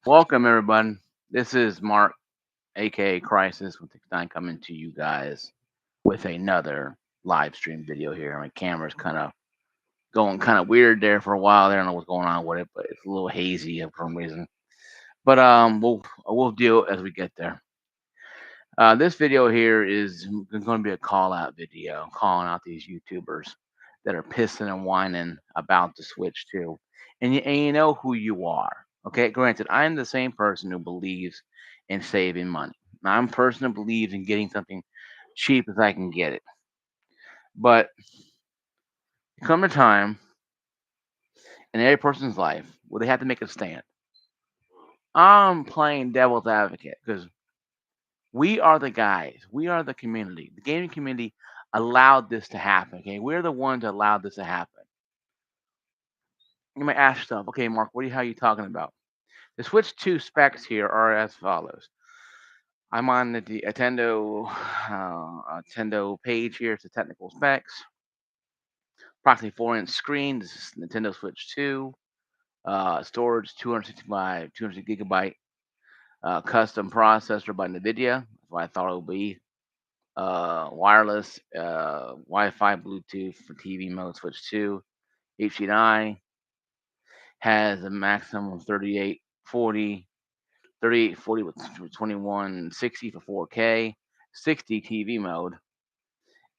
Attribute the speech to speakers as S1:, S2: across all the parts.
S1: Welcome, everyone. This is Mark, aka Crisis, with Nine, coming to you guys with another live stream video here. My camera's kind of going kind of weird there for a while. There, I don't know what's going on with it, but it's a little hazy for some reason. But we'll deal as we get there. This video here is going to be a call out video, calling out these YouTubers that are pissing and whining about the Switch 2, and you know who you are. Okay, granted, I'm the same person who believes in saving money. I'm a person who believes in getting something cheap as I can get it. But come a time in every person's life where they have to make a stand. I'm playing devil's advocate because we are the guys. We are the community. The gaming community allowed this to happen. Okay, we're the ones that allowed this to happen. You might ask yourself, okay, Mark, how are you talking about? The Switch 2 specs here are as follows. I'm on the Nintendo page here. It's the technical specs. Approximately 4-inch screen. This is Nintendo Switch 2. Storage 200 gigabyte. Custom processor by NVIDIA. That's what I thought it would be. Wireless, Wi-Fi, Bluetooth for TV mode, Switch 2, HDMI, has a maximum of 3840 with 2160 for 4K, 60 TV mode,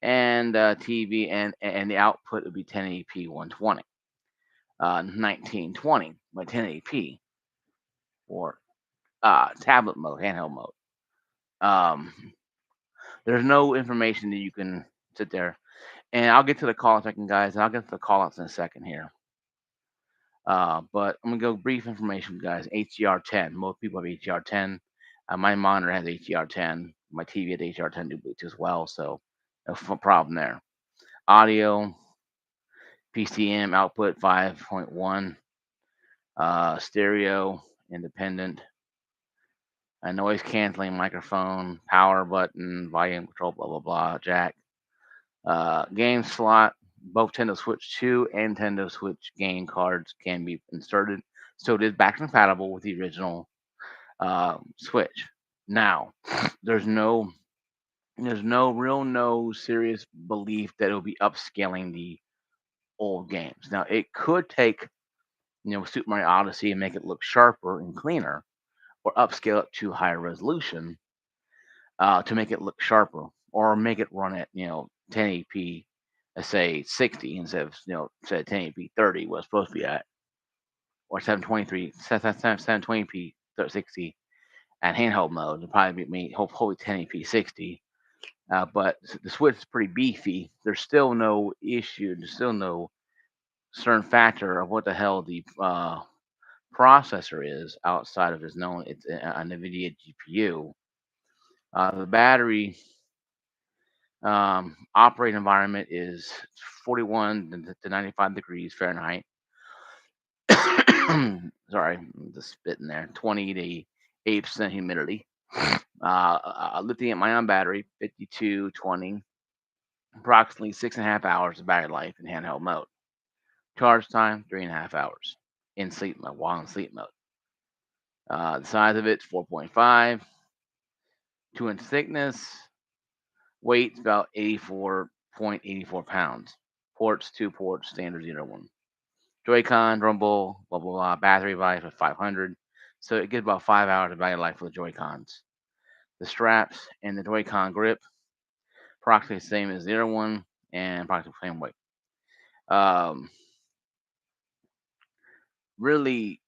S1: and TV and the output would be 1080p 120, 1920 by 1080p or tablet mode, handheld mode. Um, there's no information that you can sit there. And I'll get to the call in a second, guys. And I'll get to the call outs in a second here. But I'm gonna go brief information, guys. HDR10. Most people have HDR10. My monitor has HDR10. My TV has HDR10 do Bluetooth as well, so no problem there. Audio, PCM output 5.1. Stereo, independent. A noise canceling microphone, power button, volume control, blah blah blah. Jack. Game slot. Both Nintendo Switch 2 and Nintendo Switch game cards can be inserted, so it is back compatible with the original Switch. Now, there's no no serious belief that it'll be upscaling the old games. Now, it could take Super Mario Odyssey and make it look sharper and cleaner, or upscale it to higher resolution to make it look sharper, or make it run at 1080p, let's say 60 instead of 1080p 30 was supposed to be at, or 720p 60 at handheld mode. It'll probably be hopefully 1080p 60. But the Switch is pretty beefy. There's still no issue. There's still no certain factor of what the hell the processor is outside of its known. It's a NVIDIA GPU. The battery operating environment is 41 to 95 degrees Fahrenheit. Sorry, I'm just spitting there. 20 to 8% humidity. Lithium ion battery, 5220. Approximately 6.5 hours of battery life in handheld mode. Charge time, 3.5 hours in sleep mode, while in sleep mode. The size of it's 4.5, 2-inch thickness. Weight's about 84.84 pounds. Ports, 2 ports, standard 01. Joy-Con, rumble, blah, blah, blah. Battery life of 500. So it gets about 5 hours of battery life for the Joy-Cons. The straps and the Joy-Con grip, approximately the same as the other one, and approximately the same weight. Really,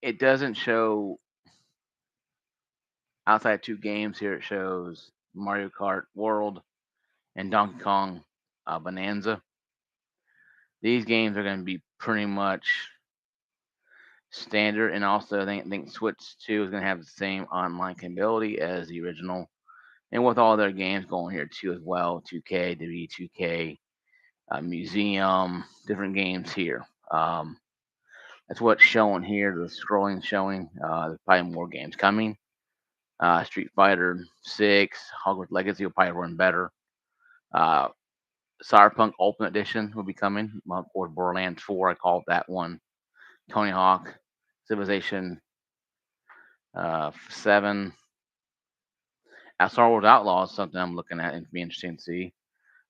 S1: it doesn't show outside 2 games here. It shows Mario Kart World and Donkey Kong Bonanza. These games are going to be pretty much standard, and also I think Switch 2 is going to have the same online capability as the original, and with all their games going here too as well. 2K, W2K, Museum, different games here. That's what's showing here. The scrolling showing. There's probably more games coming. Street Fighter 6, Hogwarts Legacy will probably run better. Cyberpunk Ultimate Edition will be coming, or Borderlands 4. I called that one. Tony Hawk, Civilization 7. Star Wars Outlaws is something I'm looking at and be interesting to see.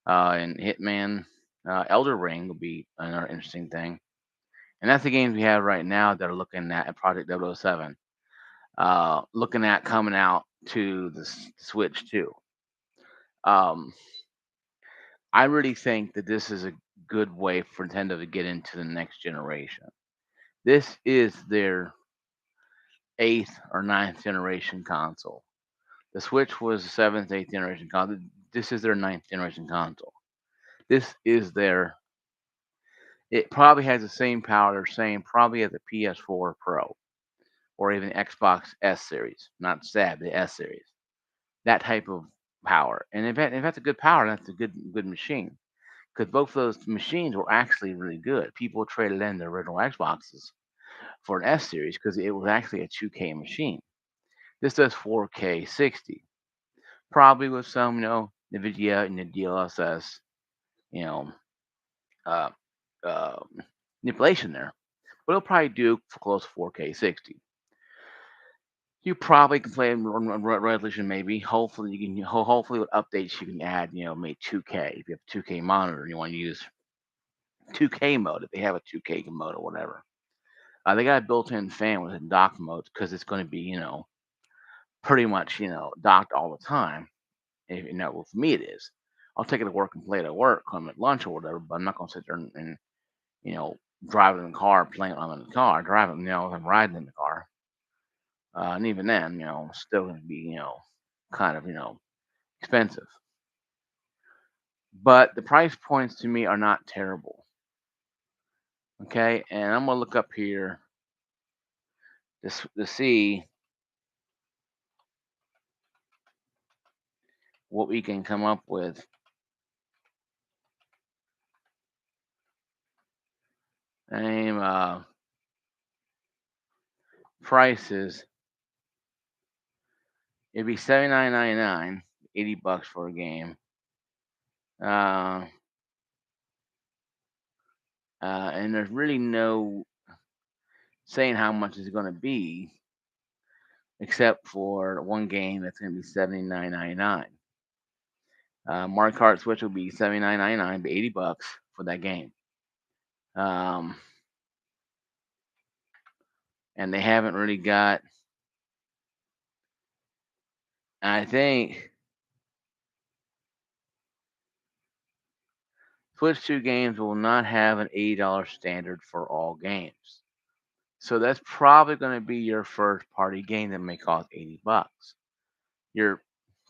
S1: And Hitman, Elder Ring will be another interesting thing. And that's the games we have right now that are looking at Project 007. Looking at coming out to the Switch 2. Um, I really think that this is a good way for Nintendo to get into the next generation. This is their eighth or ninth generation console. The Switch was the seventh, eighth generation console. This is their ninth generation console. This is their. It probably has the same power, same probably as a PS4 Pro or even Xbox S series, not SAB, the S series. That type of power, and if that's a good power, that's a good machine. Because both of those machines were actually really good. People traded in their original Xboxes for an S series because it was actually a 2K machine. This does 4K 60, probably with some, NVIDIA and the DLSS, you know, uh, uh, manipulation there. But it'll probably do for close to 4K 60. You probably can play in resolution, maybe. Hopefully, you can. Hopefully, with updates, you can add, maybe 2K. If you have a 2K monitor, and you want to use 2K mode. If they have a 2K mode or whatever, they got a built-in fan with dock mode because it's going to be, pretty much, docked all the time. Well, for me it is. I'll take it to work and play it at work, when I'm at lunch or whatever. But I'm not going to sit there and you know drive it in the car, playing it on in the car, driving, I'm riding in the car. And even then, still going to be, kind of, expensive. But the price points to me are not terrible. Okay, and I'm gonna look up here to see what we can come up with. Name prices. It'd be $79.99, $80 for a game. Uh, and there's really no saying how much it's going to be, except for one game that's going to be $79.99. Mario Kart Switch will be $79.99, but $80 for that game. And they haven't really got. I think Switch 2 games will not have an $80 standard for all games. So that's probably going to be your first party game that may cost $80. Your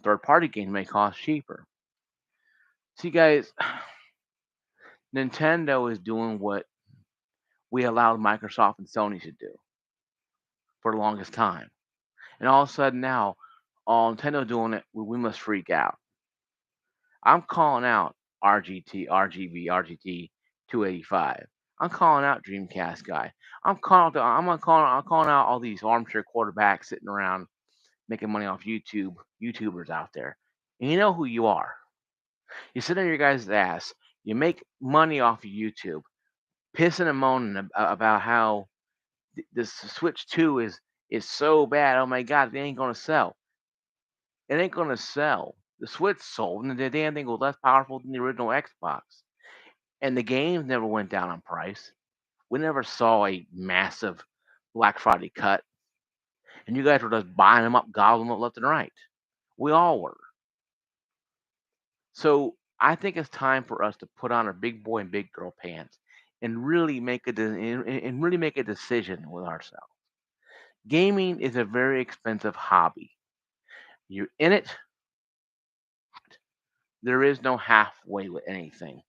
S1: third party game may cost cheaper. See, guys, Nintendo is doing what we allowed Microsoft and Sony to do for the longest time. And all of a sudden now, all Nintendo doing it, we must freak out. I'm calling out RGT 285. I'm calling out Dreamcast guy. I'm calling out all these armchair quarterbacks sitting around making money off YouTubers out there. And you know who you are. You sit on your guys' ass. You make money off of YouTube, pissing and moaning about how this Switch 2 is so bad. Oh my God, they ain't gonna sell. It ain't gonna sell. The Switch sold, and the damn thing was less powerful than the original Xbox. And the games never went down on price. We never saw a massive Black Friday cut. And you guys were just buying them up, gobbling them up left and right. We all were. So I think it's time for us to put on our big boy and big girl pants and really make a decision with ourselves. Gaming is a very expensive hobby. You're in it. There is no halfway with anything.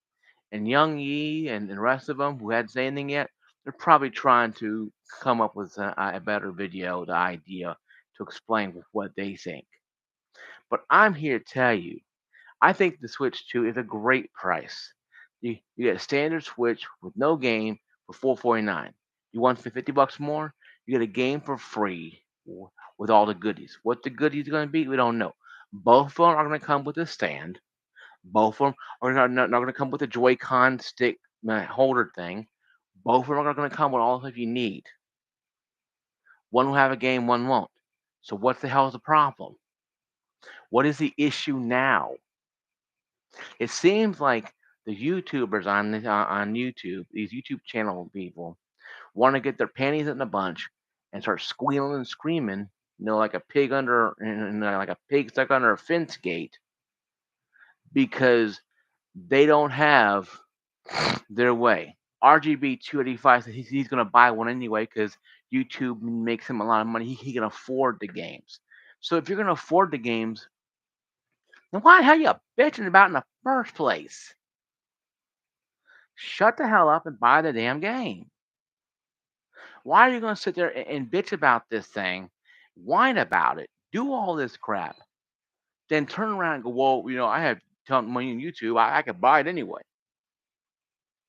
S1: And Young Yi and the rest of them who hadn't said anything yet, they're probably trying to come up with a better video, the idea to explain what they think. But I'm here to tell you, I think the Switch 2 is a great price. You get a standard Switch with no game for $449. You want for $50 more? You get a game for free with all the goodies. What the goodies are going to be, we don't know. Both of them are going to come with a stand. Both of them are not going to come with a Joy-Con stick holder thing. Both of them are going to come with all the stuff you need. One will have a game, one won't. So what the hell is the problem? What is the issue now? It seems like the YouTubers on YouTube, these YouTube channel people, want to get their panties in a bunch and start squealing and screaming, like a pig like a pig stuck under a fence gate, because they don't have their way. RGB285 says he's going to buy one anyway because YouTube makes him a lot of money. He can afford the games. So if you're going to afford the games, then why the hell you bitching about in the first place? Shut the hell up and buy the damn game. Why are you going to sit there and bitch about this thing, whine about it, do all this crap, then turn around and go, well, I have ton of money on YouTube. I could buy it anyway.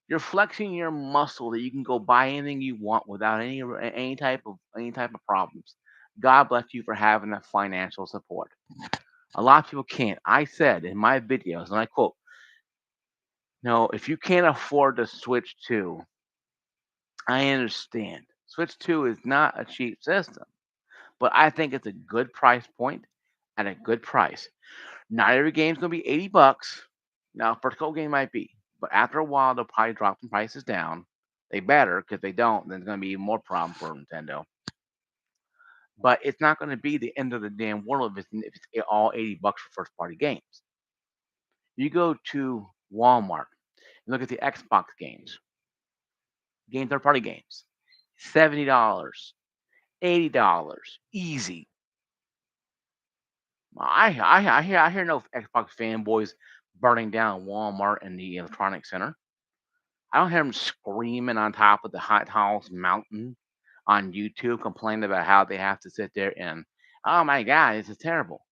S1: You're flexing your muscle that you can go buy anything you want without any type of problems. God bless you for having that financial support. A lot of people can't. I said in my videos, and I quote, "No, if you can't afford the Switch 2, I understand. Switch 2 is not a cheap system, but I think it's a good price point at a good price. Not every game's gonna be $80. Now, first couple game might be, but after a while, they'll probably drop the prices down. They better, because they don't, then it's gonna be even more problem for Nintendo. But it's not gonna be the end of the damn world if it's all $80 for first party games. You go to Walmart and look at the Xbox games, third party games, $70, $80, easy. I hear no Xbox fanboys burning down Walmart and the Electronic Center. I don't hear them screaming on top of the hot house mountain on YouTube, complaining about how they have to sit there and, oh my God, this is terrible.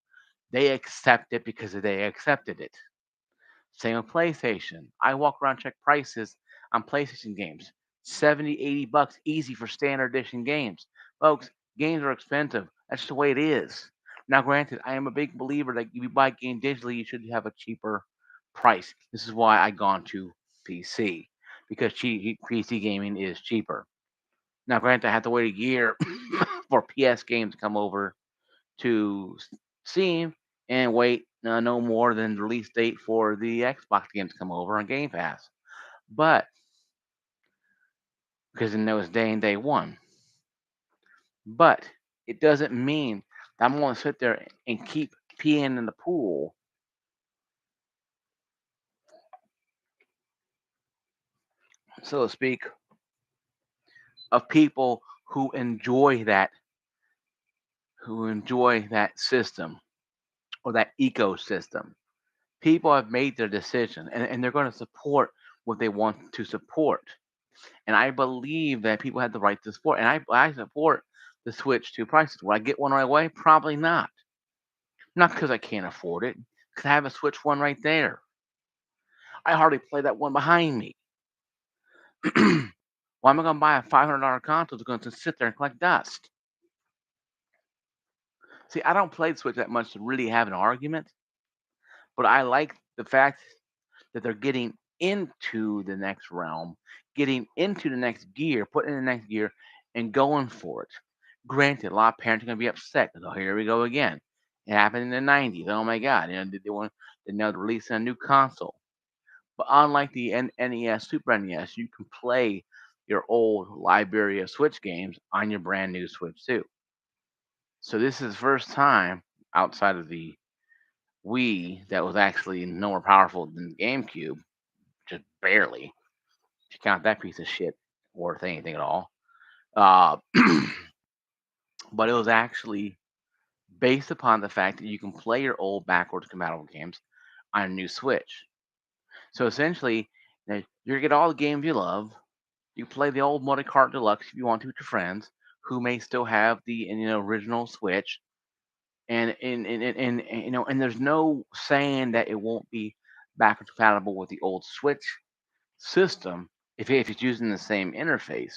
S1: They accept it because they accepted it. Same with PlayStation. I walk around, check prices on PlayStation games. 70, $80 easy for standard edition games. Folks, games are expensive. That's the way it is. Now, granted, I am a big believer that if you buy a game digitally, you should have a cheaper price. This is why I gone to PC, because PC gaming is cheaper. Now, granted, I have to wait a year for PS games to come over to Steam and wait no more than the release date for the Xbox games to come over on Game Pass. But because in those day one. But it doesn't mean that I'm going to sit there and keep peeing in the pool, so to speak, of people who enjoy that system or that ecosystem. People have made their decision, and they're going to support what they want to support. And I believe that people have the right to support. And I support the Switch 2 prices. Will I get one right away? Probably not. Not because I can't afford it, because I have a Switch 1 right there. I hardly play that one behind me. Why am I going to buy a $500 console that's going to sit there and collect dust? See, I don't play the Switch that much to really have an argument, but I like the fact that they're getting into the next realm, getting into the next gear, putting in the next gear, and going for it. Granted, a lot of parents are going to be upset because, oh, here we go again. It happened in the 90s. Oh my God. They now release a new console. But unlike the NES, Super NES, you can play your old library of Switch games on your brand new Switch 2. So this is the first time outside of the Wii that was actually no more powerful than the GameCube, just barely. If you count that piece of shit worth anything at all. Uh, but it was actually based upon the fact that you can play your old backwards compatible games on a new Switch. So essentially, you get all the games you love. You play the old Multi Kart Deluxe if you want to with your friends who may still have the original Switch, and there's no saying that it won't be backwards compatible with the old Switch system if it's using the same interface.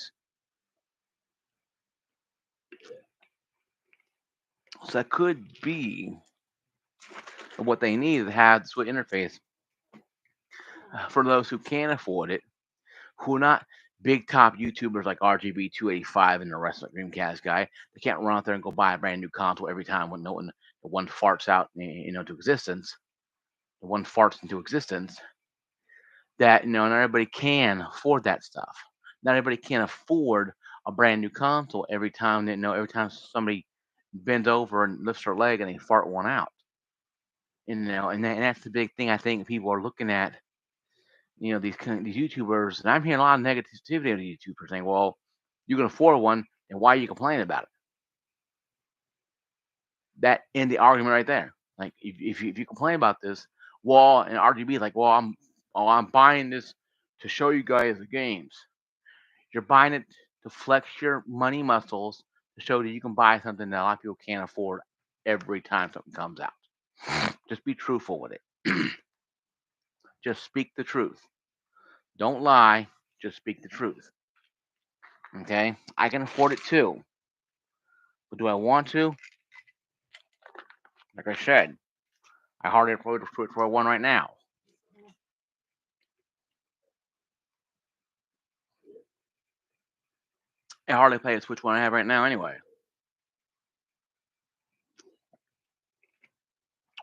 S1: So that could be what they need to have the Switch interface for those who can't afford it, who are not big top YouTubers like RGB285 and the rest of the Dreamcast guy, they can't run out there and go buy a brand new console every time when no one the one farts out, to existence. The one farts into existence. That not everybody can afford that stuff. Not everybody can afford a brand new console every time every time somebody bends over and lifts their leg and they fart one out. And that's the big thing I think people are looking at. These YouTubers, and I'm hearing a lot of negativity of the YouTubers saying, "Well, you can afford one, and why are you complaining about it?" That end the argument right there. Like if you complain about this, well, and RGB is like, "Well, I'm buying this to show you guys the games." You're buying it to flex your money muscles to show that you can buy something that a lot of people can't afford every time something comes out. Just be truthful with it. Just speak the truth. Don't lie. Just speak the truth. Okay? I can afford it too. But do I want to? Like I said, I hardly afford the Switch for one right now. I hardly play the Switch one I have right now anyway.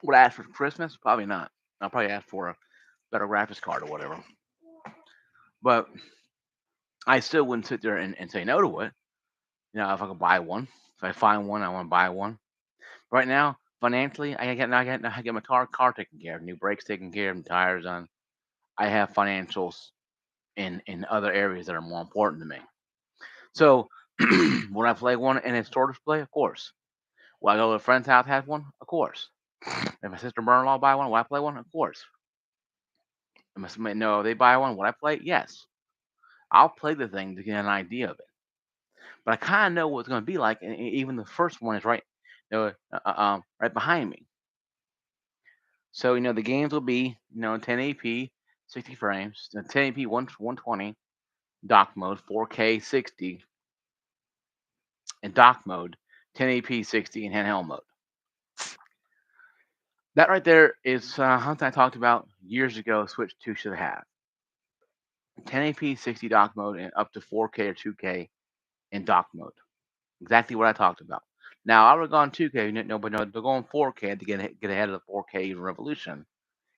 S1: Would I ask for Christmas? Probably not. I'll probably ask for a better graphics card or whatever. But I still wouldn't sit there and say no to it. If I could buy one, if I find one, I want to buy one. Right now, financially, I get my car taken care of, new brakes taken care of, and tires on. I have financials in other areas that are more important to me. So, would I play one in a store display? Of course. Will I go to a friend's house have one? Of course. If my sister brother-in-law buy one, will I play one? Of course. If somebody know they buy one, would I play it? Yes. I'll play the thing to get an idea of it. But I kind of know what it's going to be like, and even the first one is right behind me. So the games will be 1080p, 60 frames, 1080p, 120, dock mode, 4K 60, and dock mode, 1080p 60, and handheld mode. That right there is something I talked about years ago. Switch 2 should have 1080p 60 dock mode and up to 4K or 2K in dock mode. Exactly what I talked about. Now I would have gone 2K, but no, they're going 4K to get ahead of the 4K revolution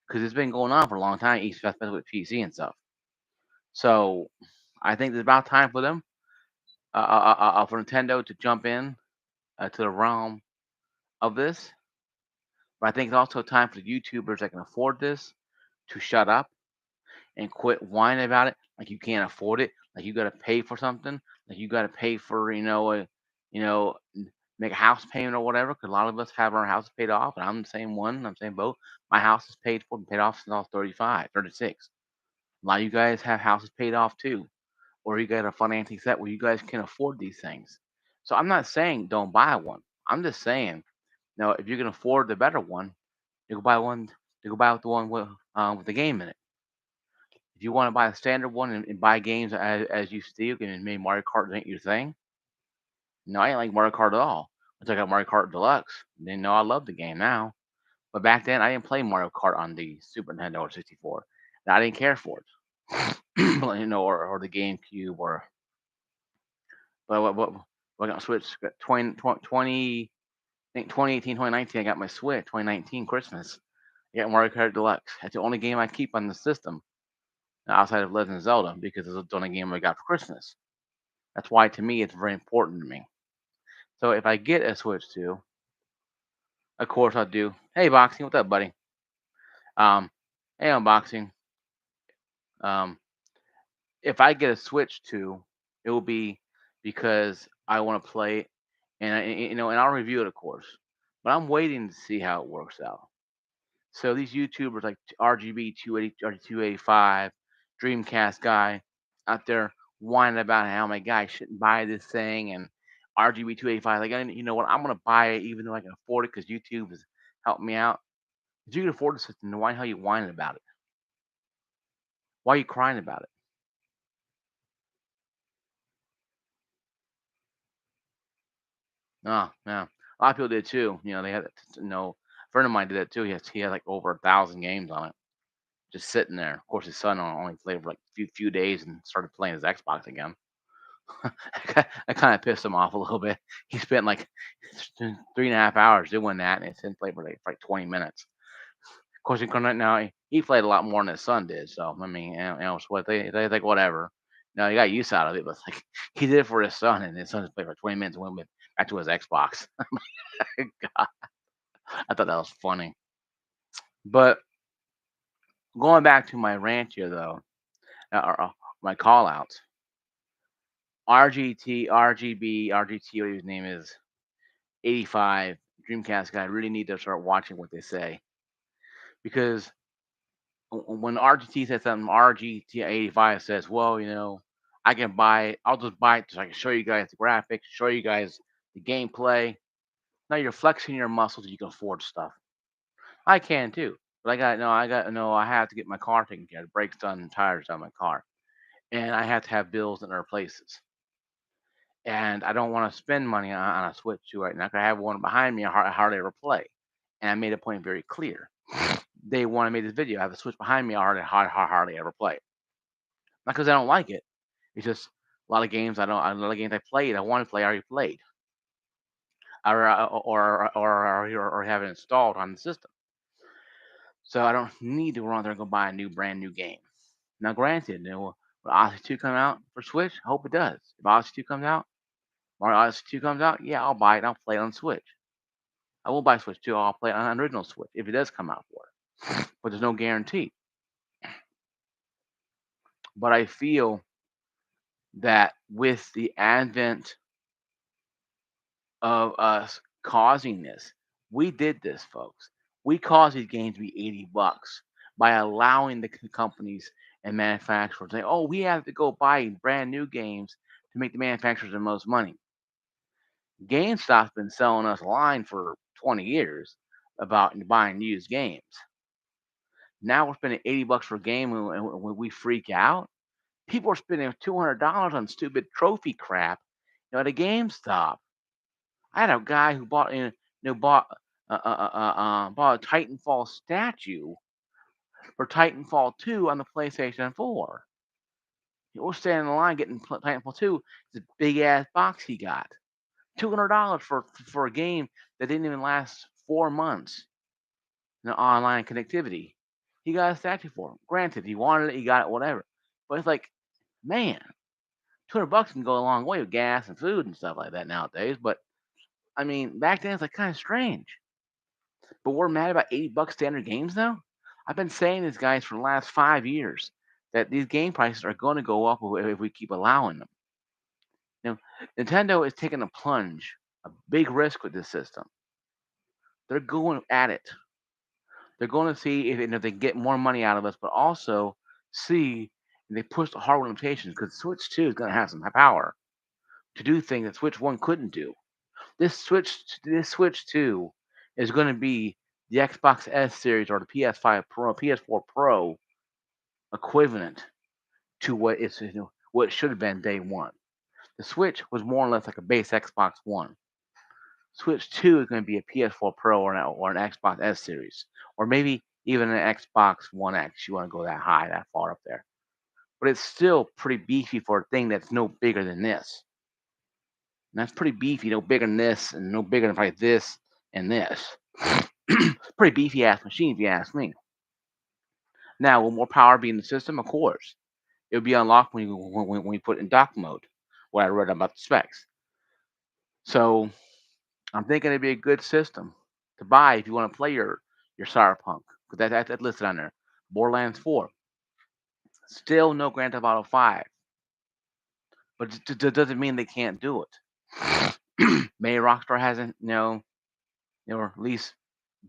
S1: because it's been going on for a long time, especially with PC and stuff. So I think it's about time for them, for Nintendo to jump in to the realm of this. But I think it's also time for the YouTubers that can afford this to shut up and quit whining about it. Like you can't afford it. Like you got to pay for something. Like you got to pay for you know make a house payment or whatever. Because a lot of us have our house paid off, and I'm the same one. I'm the same boat. My house is paid for and paid off since I was 35, 36. A lot of you guys have houses paid off too, or you got a financing set where you guys can afford these things. So I'm not saying don't buy one. I'm just saying, if you can afford the better one, you go buy one. You go buy the one with the game in it. If you want to buy a standard one and buy games as you see, and maybe Mario Kart ain't your thing. No, I ain't like Mario Kart at all. Until I got Mario Kart Deluxe. Then I love the game now. But back then, I didn't play Mario Kart on the Super Nintendo or 64. And I didn't care for it. Or the GameCube or but I got Switch 20, I think 2018, 2019. I got my Switch 2019 Christmas. I got Mario Kart Deluxe. That's the only game I keep on the system outside of Legend of Zelda because it's the only game I got for Christmas. That's why to me it's very important to me. So if I get a Switch 2, of course I'll do. Hey, Boxing, what's up, buddy? Um, hey, Unboxing. Um, if I get a Switch 2, it will be because I want to play it, and I'll review it, of course. But I'm waiting to see how it works out. So these YouTubers like RGB280, RG285, Dreamcast guy out there whining about how my guy shouldn't buy this thing and RGB285. Like, you know what? I'm gonna buy it even though I can afford it because YouTube has helped me out. If you can afford the system, then why the hell are you whining about it? Why are you crying about it? Oh, yeah. A lot of people did too. They had, a friend of mine did that too. He had like over 1,000 games on it. just sitting there. Of course, his son only played for like a few days and started playing his Xbox again. I kind of pissed him off a little bit. He spent like 3.5 hours doing that, and his son played for like 20 minutes. Of course, now he played a lot more than his son did. So I mean, so what they think whatever. No, he got use out of it, but like he did it for his son, and his son just played for 20 minutes and went back to his Xbox. God, I thought that was funny. But going back to my rant here, though, my call outs, RGT, whatever his name is, 85, Dreamcast guy, really need to start watching what they say. Because when RGT says something, RGT85 says, well, I can buy it. I'll just buy it so I can show you guys the graphics, show you guys the gameplay. Now you're flexing your muscles, you can afford stuff. I can too. But I have to get my car taken care of. The brakes done, tires on my car. And I have to have bills in other places. And I don't want to spend money on a Switch 2 right now. 'Cause I have one behind me I hardly ever play. And I made a point very clear. Day one I made this video. I have a Switch behind me I hardly ever play. Not because I don't like it. It's just a lot of games I played, I want to play, I already played. Or have it installed on the system. So I don't need to run there and go buy a brand new game. Now, granted, will Odyssey 2 come out for Switch? I hope it does. If Odyssey 2 comes out, Mario Odyssey 2 comes out, yeah, I'll buy it and I'll play it on Switch. I will buy Switch 2, I'll play it on an original Switch if it does come out for it. But there's no guarantee. But I feel that with the advent of us causing this, we did this, folks. We caused these games to be $80 by allowing the companies and manufacturers to say, oh, we have to go buy brand new games to make the manufacturers the most money. GameStop's been selling us a line for 20 years about buying used games. Now we're spending $80 for a game and when we freak out. People are spending $200 on stupid trophy crap, at a GameStop. I had a guy who bought bought a Titanfall statue for Titanfall 2 on the PlayStation 4. He was standing in line getting Titanfall 2. It's a big ass box he got. $200 for a game that didn't even last 4 months. Online connectivity. He got a statue for him. Granted, he wanted it, he got it, whatever. But it's like, man, $200 can go a long way with gas and food and stuff like that nowadays. But I mean, back then it's like kind of strange. But we're mad about $80 standard games now. I've been saying this, guys, for the last 5 years that these game prices are going to go up if we keep allowing them. Nintendo is taking a plunge, a big risk with this system. They're going at it. They're going to see if they get more money out of us, but also see if they push the hardware limitations because Switch 2 is going to have some power to do things that Switch 1 couldn't do. This Switch 2 is going to be the Xbox S series or the PS5 Pro, PS4 Pro equivalent to what what it should have been day one. The Switch was more or less like a base Xbox One. Switch 2 is going to be a PS4 Pro or an Xbox S series, or maybe even an Xbox One X. You want to go that high, that far up there. But it's still pretty beefy for a thing that's no bigger than this. And that's pretty beefy, no bigger than this, and no bigger than like this and this. Pretty beefy ass machine, if you ask me. Now, will more power be in the system? Of course. It will be unlocked when you put it in dock mode, what I read about the specs. So I'm thinking it'd be a good system to buy if you want to play your Cyberpunk, because that's listed on there. Borderlands 4. Still no Grand Theft Auto 5. But it doesn't mean they can't do it. Maybe Rockstar hasn't, released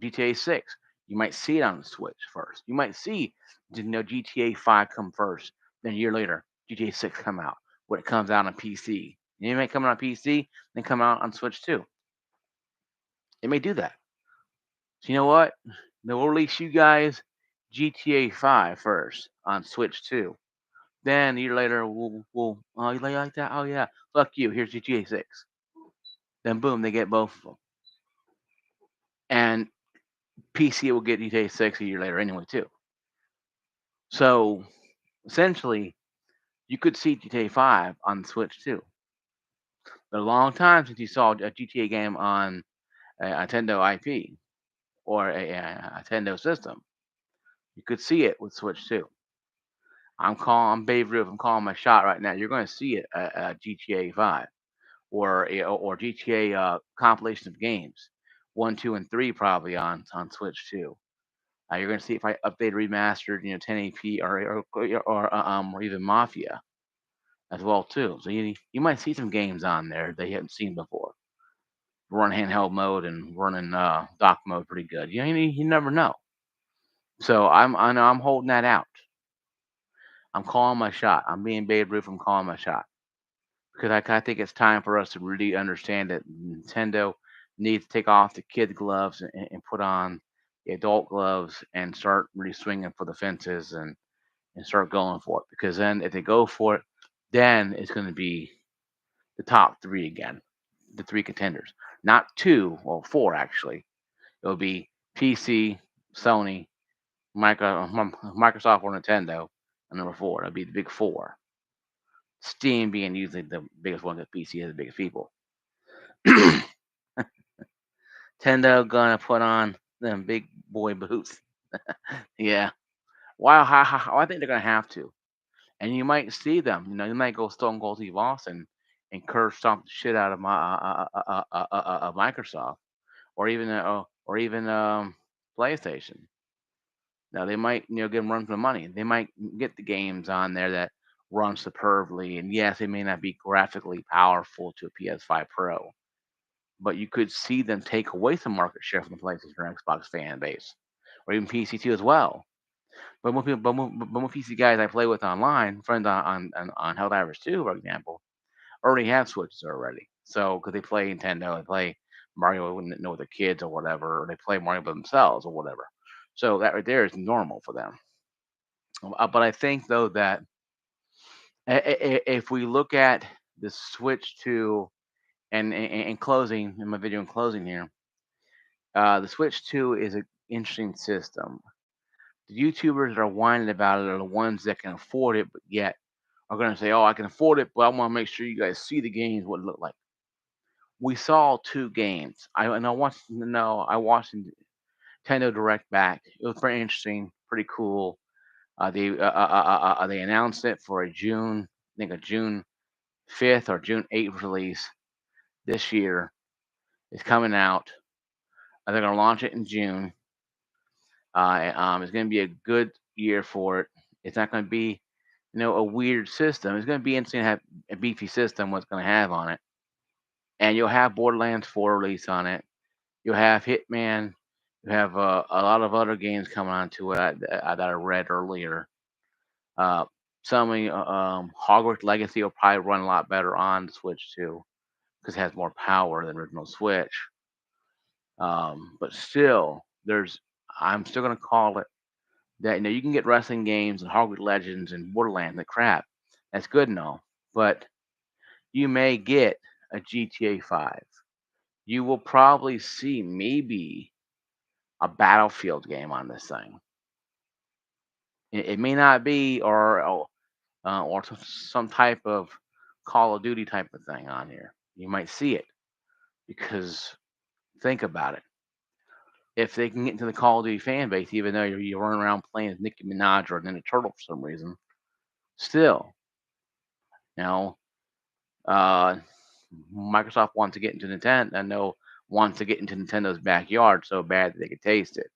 S1: GTA 6. You might see it on the Switch first. You might see, GTA 5 come first. Then a year later, GTA 6 come out when it comes out on PC. It may come out on PC, then come out on Switch 2. It may do that. So you know what? They'll release you guys GTA 5 first on Switch 2. Then a year later, we'll oh, you like that? Oh yeah, fuck you. Here's GTA 6. Then boom, they get both of them. And PC will get GTA 6 a year later anyway too. So essentially, you could see GTA 5 on the Switch too. Been a long time since you saw a GTA game on a Nintendo IP or a Nintendo system. You could see it with Switch 2. I'm Babe Ruth. I'm calling my shot right now. You're going to see it GTA 5 or GTA compilation of games, 1, 2, and 3 probably on Switch 2. You're going to see it probably updated, remastered, 1080p or even Mafia as well too. So you might see some games on there that you haven't seen before. Run handheld mode and running dock mode pretty good. You never know. So I know I'm holding that out. I'm calling my shot. I'm being Babe Ruth. I'm calling my shot because I kind of think it's time for us to really understand that Nintendo needs to take off the kid gloves and put on the adult gloves and start really swinging for the fences and start going for it. Because then if they go for it, then it's going to be the top three again, the three contenders, not two, well, four actually. It'll be PC, Sony, Microsoft, or Nintendo, and number four. It'll be the big four. Steam being usually the biggest one because PC has the biggest people. Nintendo gonna put on them big boy boots. Yeah. Wow, I think they're gonna have to. And you might see them. You might go Stone Cold Steve Austin and curse stomp the shit out of Microsoft or even PlayStation. Now they might give them run for the money. They might get the games on there that run superbly, and yes, they may not be graphically powerful to a PS5 Pro, but you could see them take away some market share from the PlayStation or Xbox fan base, or even PC2 as well. But most PC guys I play with online, friends on Helldivers 2, for example, already have Switches already. So because they play Nintendo, they play Mario with their kids or whatever, or they play Mario by themselves or whatever. So that right there is normal for them. But I think though that if we look at the Switch 2 and closing in my video in closing here, the Switch 2 is an interesting system. The YouTubers that are whining about it are the ones that can afford it, but yet are going to say, "Oh, I can afford it, but I want to make sure you guys see the games what it looked like." We saw two games. I watched Nintendo Direct back. It was very interesting, pretty cool. They announced it for a June 5th or June 8th release this year. It's coming out. They're gonna launch it in June. It's gonna be a good year for it. It's not gonna be, a weird system. It's gonna be interesting to have a beefy system. What's gonna have on it, and you'll have Borderlands 4 release on it. You'll have Hitman. You have a lot of other games coming onto it that I read earlier. Uh, Hogwarts Legacy will probably run a lot better on the Switch too, because it has more power than the original Switch. But still, I'm still gonna call it that. You can get wrestling games and Hogwarts Legends and Borderlands and crap. That's good and all, but you may get a GTA 5. You will probably see maybe a Battlefield game on this thing. It may not be, or some type of Call of Duty type of thing on here. You might see it because think about it. If they can get into the Call of Duty fan base, even though you're running around playing as Nicki Minaj or Ninja Turtle for some reason, still, you know, uh, Microsoft wants to get into Nintendo. I know wants to get into Nintendo's backyard so bad that they could taste it.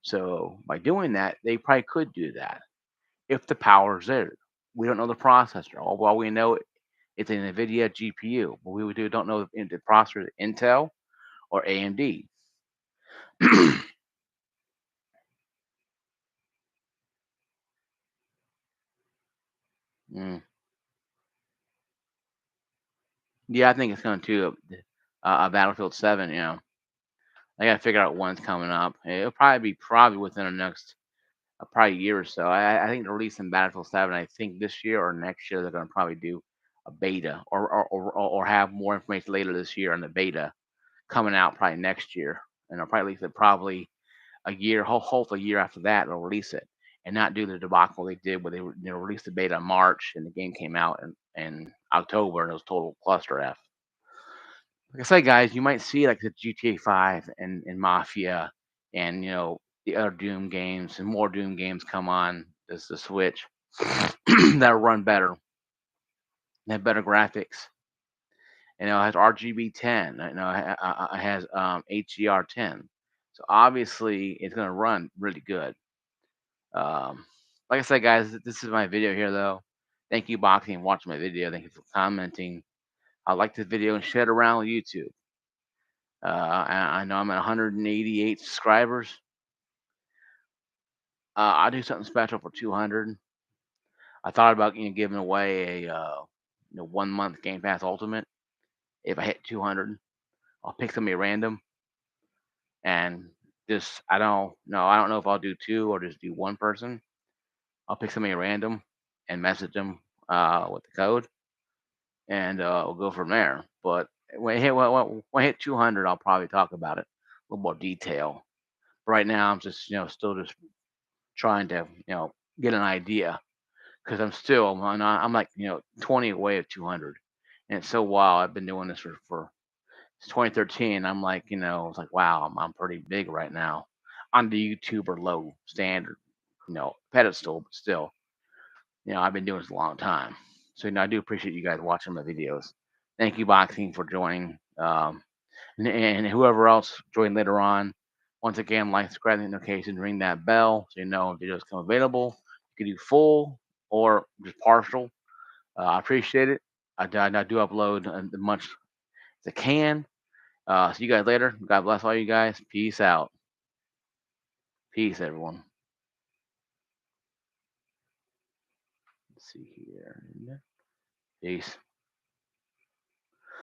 S1: So by doing that, they probably could do that if the power's there. We don't know the processor. All we know it's an NVIDIA GPU, but don't know if the processor is Intel or AMD. Mm. Yeah, I think it's going to Battlefield 7. I got to figure out when's coming up. It'll probably within the next probably year or so. I think they're releasing Battlefield 7. I think this year or next year they're going to probably do a beta or have more information later this year on the beta coming out probably next year, and they'll probably release it probably a year, hopefully a year after that they'll release it. and not do the debacle they did where they released the beta in March and the game came out in October and it was total cluster F. Like I said, guys, you might see like the GTA 5 and Mafia and the other Doom games and more Doom games come on the Switch that'll run better, they have better graphics. It has RGB 10. It has HDR 10. So obviously it's gonna run really good. Um, like I said, guys, this is my video here though. Thank you, Boxing, for watching my video. Thank you for commenting. I like this video and share it around with YouTube. I know I'm at 188 subscribers. I'll do something special for 200. I thought about giving away a 1 month Game Pass Ultimate. If I hit 200, I'll pick somebody random and just I don't know. I don't know if I'll do two or just do one person. I'll pick somebody random and message them with the code, and we'll go from there. But when I hit 200, I'll probably talk about it a little more detail. Right now, I'm just still just trying to get an idea because I'm like 20 away of 200, and it's so wild. I've been doing this for since 2013. I'm like it's like wow, I'm pretty big right now on the YouTuber low standard pedestal, but still I've been doing this a long time. So I do appreciate you guys watching my videos. Thank you, Boxing, for joining. And whoever else joined later on. Once again, like, subscribe, the notification, ring that bell so you know when videos come available. You can do full or just partial. I appreciate it. I do upload as much as I can. See you guys later. God bless all you guys. Peace out. Peace, everyone. Let's see here. Peace.